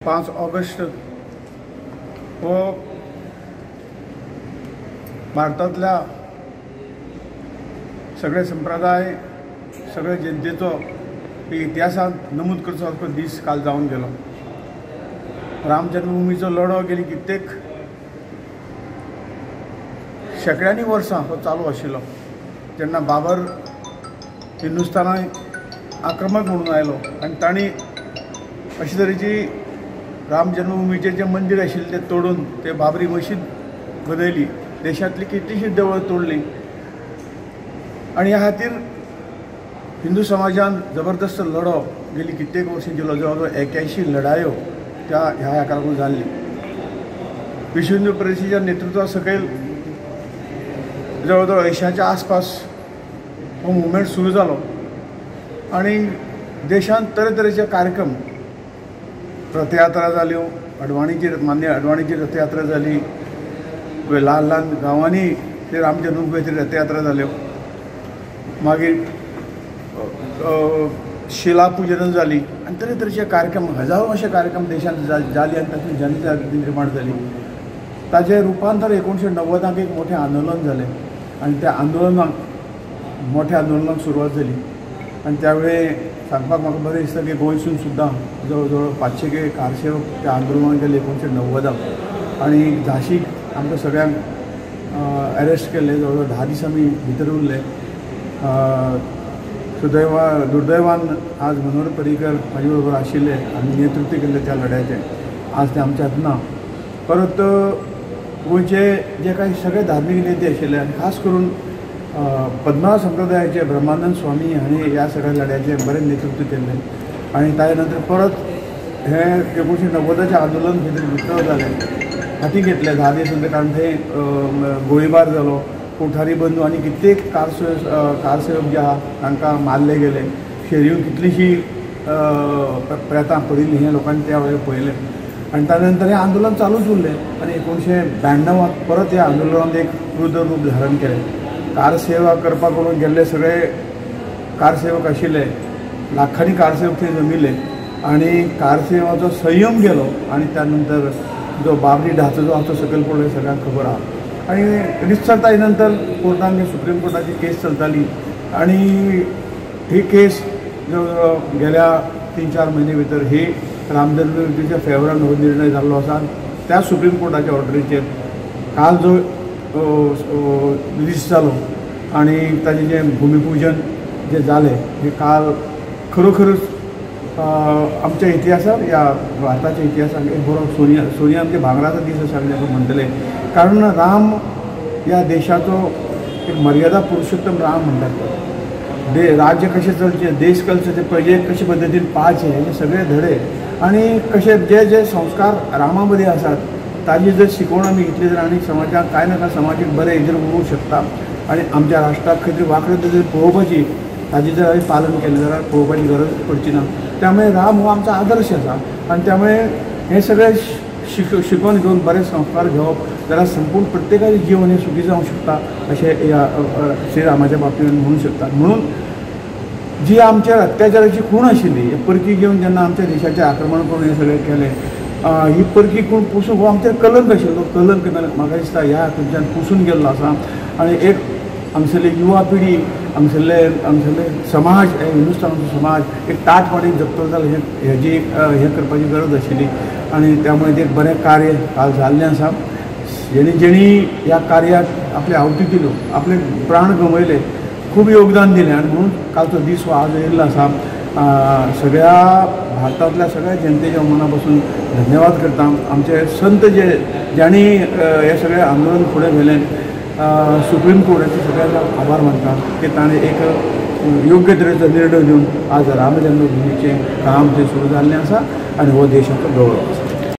5 August हो भारतातल्या सगळे संप्रदाय सगळे जनतेचो इतिहासात नमूद करचो दीस काल जावन गेलो। राम जन्मभूमीचो लढो गेली कित्येक शेकड्यांनी वर्सां हो चालू आशिल्लो। जेन्ना बाबर हिंदुस्थानाक आक्रमक म्हणून आयलो आनी तांणी अशे तरेची राम जन्मभूमीचें जें मंदीर आशिल्लें तें तोडून ते बाबरी मशीद बदयली, देशांतली कितलींशींच देवळां तोडलीं आनी ह्या खातीर हिंदू समाजान जबरदस्त लढो गेली कित्येक वर्सां जिल्लो। जवळ जवळ 81 लढायो ह्या हेका लागून जाल्ली। विश्व हिंदू परिषदेच्या नेतृत्वा सकयल जवळ जवळ एशियाच्या आसपास हो मुवमेंट सुरू जालो आनी देशांत तरेतरेचे कार्यक्रम, रथयात्रा जाल्यो, मान्य अडवाणीची रथयात्रा जाली, ल्हान ल्हान गांवांनी ते राम जन्मभूमीचेर रथयात्रा जाल्यो, मागीर शिला पुजन जाली आनी तरेतरेचे कार्यक्रम, हजारो अशे कार्यक्रम देशांत जाले आनी तातूंत जनता निर्माण जाली। ताचें रुपांतर 1990 एक मोठें आंदोलन जालें आनी त्या मोठ्या आंदोलनाक सुरवात जाली आनी त्या वेळी सांगपाक म्हाका बरें दिसता की गोंयसून सुद्दां जवळ जवळ 500 कारसेवक त्या आंदोलनाक गेले 1990 आनी झाशीक आमकां सगळ्यांक अरेस्ट केले। जवळ जवळ 10 दीस आमी भितर उरले। दुर्दैवान आज मनोहर पर्रीकर म्हाजे बरोबर आशिल्ले आनी नेतृत्व केल्लें त्या लढ्याचें, आज ते आमच्यात ना। परत गोंयचे जे काही सगळे धार्मीक नेते आशिल्ले आनी खास करून पद्मनाभ संप्रदायाचे ब्रह्मानंद स्वामी हांणी ह्या सगळ्या लढ्याचें बरें नेतृत्व केल्लें आनी ताचे नंतर परत हें 1990च्या आंदोलन भितर वितळ जालें, हाती घेतले 10 दीस कारण थंय गोळीबार जालो, कोठारी बंदू आनी कित्येक कारसेवक जे आहा तांकां मारले गेले, शेरयो कितलींशीं प्रेतां पडिल्लीं हें लोकांनी त्या वेळार पळयलें आनी ताचे नंतर हें आंदोलन चालूच उरलें आनी 1992 परत ह्या आंदोलनान एक रुद्र रूप धारण केलें। कारसेवा करपाक म्हणून गेल्ले सगळे कारसेवक आशिल्ले, लाखांनी कारसेवक थंय जमिल्ले आनी कारसेवाचो संयम गेलो आनी त्या नंतर जो बाबरी ढाचो जो आसा तो सकयल पडलो सगळ्यांक खबर आहा। आनी रितसर ताजे नंतर कोर्टान सुप्रीम कोर्टाची केस चलताली आनी ही केस जवळ जवळ गेल्या 3-4 म्हयने भितर ही राम जन्मभूमीच्या फेवरान हो निर्णय जाल्लो आसा। त्या सुप्रीम कोर्टाच्या ऑर्डरीचेर काल जो रिलीज जालो आनी ताजें जें भुमिपूजन जें जालें हें काल खरोखरच आमच्या इतिहासांत, ह्या भारताच्या इतिहासांत एक बरो सोनिया आमच्या भांगराचो दीस आसा अशें म्हणटले। कारण राम ह्या देशाचो एक मर्यादा पुरुषोत्तम राम म्हणटात। राज्य कशें चलचें, देश कशें प्रजे कशे पद्दतीन पाळचे हे सगळे धडे आनी कशे जे संस्कार रामा मदीं आसात ताजी जर शिकवण आमी घेतली जाल्यार आनी समाजाक कांय ना कांय समाजीक बरें हेजेर उरूंक शकता आनी आमच्या राष्ट्राक खंय तरी वांकडे नदरेन पळोवपाची, ताजी जर आमी पालन केलें जाल्यार पळोवपाची गरज पडची ना। त्यामुळे राम हो आमचो आदर्श आसा आनी त्यामुळे हे सगळे शिकवण घेवन बरे संस्कार घेवप जाल्यार संपूर्ण प्रत्येकाचें जीवन हें सुखी जावंक शकता अशें ह्या श्रीरामाच्या बाबतींत म्हणूंक शकता। म्हणून जी आमच्या अत्याचाराची खूण आशिल्ली, परकी घेवन जेन्ना आमच्या देशाचें आक्रमण करून हें सगळें केलें, ही परकी खूण पुसून हो आमचेर कलंक आशिल्लो, कलंक म्हाका दिसता ह्या हातूंतल्यान पुसून गेल्लो आसा आनी एक हांगसरली युवा पिढी, हांगसरले समाज, हिंदुस्थानाचो समाज एक ताटपणान जगतलो जाल्यार हेजी हें करपाची गरज आशिल्ली आनी त्यामुळे एक बरें कार्य काल जाल्लें आसा। जेणी ह्या कार्याक आपली आवती दिल्यो, आपले प्राण गमयले, खूब योगदान दिलें आनी म्हणून कालचो दीस हो आज येयल्लो आसा। सगळ्या भारतांतल्या सगळ्या जनतेच्या मना पासून धन्यवाद करता। आमचे संत ज्यांनी हे सगळें आंदोलन फुडें व्हेलें, सुप्रीम कोर्टाचे सगळ्यांक आभार मानता की ताणें एक योग्य तरेचो निर्णय घेवन आज राम जन्मभूमीचें काम थंय सुरू जाल्लें आसा आनी हो देशाचो गौरव आसा।